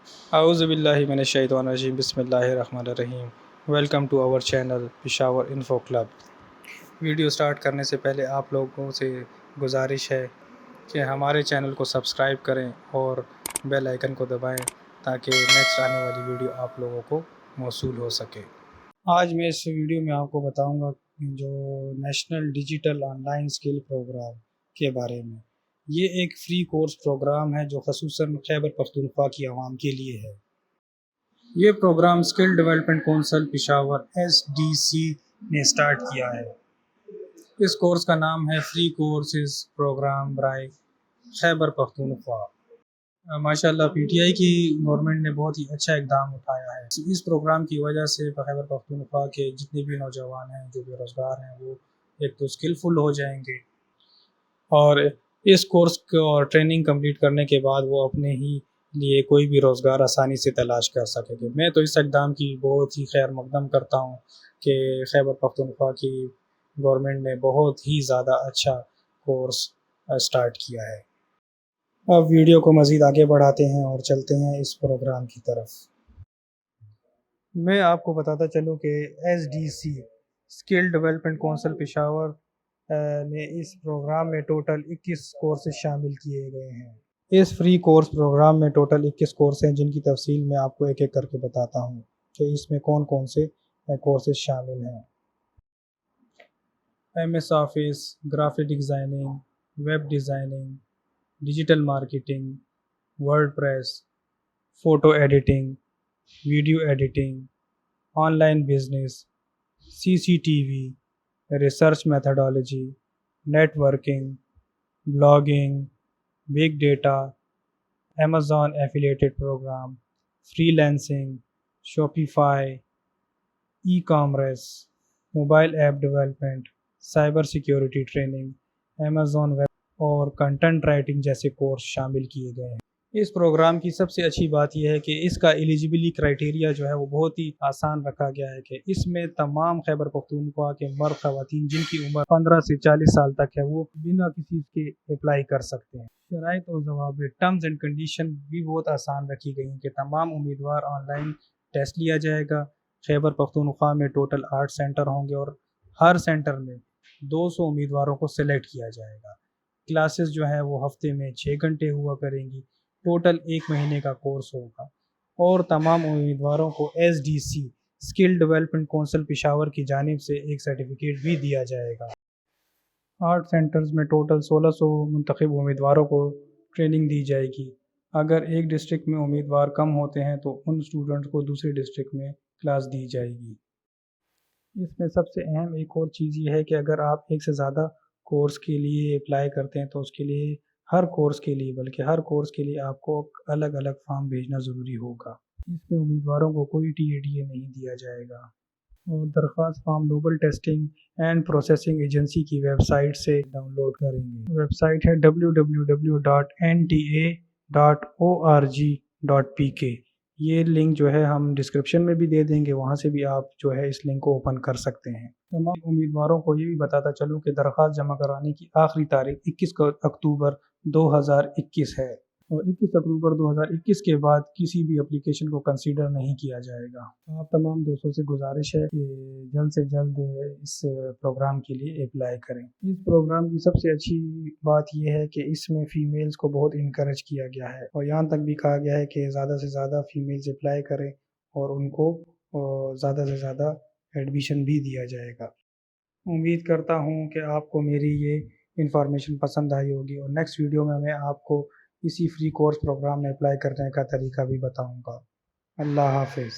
اعوذ باللہ من الشیطان الرجیم، بسم اللہ الرحمن الرحیم۔ Welcome to our channel Peshawar info club. Video start کرنے سے پہلے آپ لوگوں سے گزارش ہے کہ ہمارے چینل کو سبسکرائب کریں اور بیل آئیکن کو دبائیں تاکہ نیکسٹ آنے والی ویڈیو آپ لوگوں کو موصول ہو سکے۔ آج میں اس ویڈیو میں آپ کو بتاؤں گا جو national digital online skill program کے بارے میں۔ یہ ایک فری کورس پروگرام ہے جو خصوصاً خیبر پختونخوا کی عوام کے لیے ہے۔ یہ program skill development council Peshawar SDC نے سٹارٹ کیا ہے۔ اس کورس کا نام ہے فری کورسز پروگرام برائے خیبر پختونخوا۔ ماشاءاللہ PTI کی گورنمنٹ نے بہت ہی اچھا اقدام اٹھایا ہے۔ اس پروگرام کی وجہ سے خیبر پختونخوا کے جتنے بھی نوجوان ہیں جو بے روزگار ہیں وہ ایک تو اسکلفل ہو جائیں گے، اور اس کورس کو ٹریننگ کمپلیٹ کرنے کے بعد وہ اپنے ہی لیے کوئی بھی روزگار آسانی سے تلاش کر سکیں گے۔ میں تو اس اقدام کی بہت ہی خیر مقدم کرتا ہوں کہ خیبر پختونخوا کی گورنمنٹ نے بہت ہی زیادہ اچھا کورس سٹارٹ کیا ہے۔ اب ویڈیو کو مزید آگے بڑھاتے ہیں اور چلتے ہیں اس پروگرام کی طرف۔ میں آپ کو بتاتا چلوں کہ SDC skill development council Peshawar نے اس پروگرام میں ٹوٹل 21 کورسز شامل کیے گئے ہیں۔ اس فری کورس پروگرام میں ٹوٹل 21 کورس ہیں جن کی تفصیل میں آپ کو ایک ایک کر کے بتاتا ہوں کہ اس میں کون کون سے کورسز شامل ہیں۔ MS office, graphic designing, web designing, digital marketing, WordPress, photo editing, video editing, online business, CCTV، research methodology, networking, blogging, big data, Amazon affiliated program, freelancing, Shopify, e commerce, mobile app development, cyber security training, Amazon web اور content writing جیسے course شامل کیے گئے ہیں۔ اس programme کی سب سے اچھی بات یہ ہے کہ اس کا ایلیجیبلی کرائٹیریا جو ہے وہ بہت ہی آسان رکھا گیا ہے کہ اس میں تمام خیبر پختونخوا کے مرد خواتین جن کی عمر 15 سے 40 سال تک ہے وہ بنا کسی کے اپلائی کر سکتے ہیں۔ شرائط و ضوابط، ٹرمز اینڈ کنڈیشن بھی بہت آسان رکھی گئی ہیں کہ تمام امیدوار آن لائن ٹیسٹ لیا جائے گا۔ خیبر پختونخوا میں ٹوٹل 8 سینٹر ہوں گے اور ہر سینٹر میں 200 امیدواروں کو سلیکٹ کیا جائے گا۔ کلاسز جو ہیں وہ ہفتے میں 6 گھنٹے ہوا کریں گی۔ ٹوٹل 1 مہینے کا کورس ہوگا اور تمام امیدواروں کو SDC skill development council Peshawar کی جانب سے ایک سرٹیفکیٹ بھی دیا جائے گا۔ 8 سینٹرز میں ٹوٹل 1600 منتخب امیدواروں کو ٹریننگ دی جائے گی۔ اگر ایک ڈسٹرکٹ میں امیدوار کم ہوتے ہیں تو ان اسٹوڈنٹس کو دوسرے ڈسٹرکٹ میں کلاس دی جائے گی۔ اس میں سب سے اہم ایک اور چیز یہ ہے کہ اگر آپ ایک سے زیادہ کورس کے لیے اپلائی کرتے ہیں تو اس کے لیے ہر کورس کے لیے آپ کو الگ الگ فارم بھیجنا ضروری ہوگا۔ اس میں امیدواروں کو کوئی TADA نہیں دیا جائے گا، اور درخواست form Nobel testing and processing agency کی ویب سائٹ سے ڈاؤن لوڈ کریں گے۔ ویب سائٹ ہے www.nta.org.pk۔ یہ لنک جو ہے ہم ڈسکرپشن میں بھی دے دیں گے، وہاں سے بھی آپ جو ہے اس لنک کو اوپن کر سکتے ہیں۔ تمام امیدواروں کو یہ بھی بتاتا چلوں کہ درخواست جمع کرانے کی آخری تاریخ 21 اکتوبر 2021 ہے، اور 21 اکتوبر 2021 کے بعد کسی بھی اپلیکیشن کو کنسیڈر نہیں کیا جائے گا۔ آپ تمام دوستوں سے گزارش ہے کہ جلد سے جلد اس پروگرام کے لیے اپلائی کریں۔ اس پروگرام کی سب سے اچھی بات یہ ہے کہ اس میں فیمیلز کو بہت انکریج کیا گیا ہے، اور یہاں تک بھی کہا گیا ہے کہ زیادہ سے زیادہ فیمیلز اپلائی کریں اور ان کو زیادہ سے زیادہ ایڈمیشن بھی دیا جائے گا۔ امید کرتا ہوں کہ آپ کو میری یہ انفارمیشن پسند آئی ہوگی، اور نیکسٹ ویڈیو میں آپ کو اسی فری کورس پروگرام میں اپلائی کرنے کا طریقہ بھی بتاؤں گا۔ اللہ حافظ۔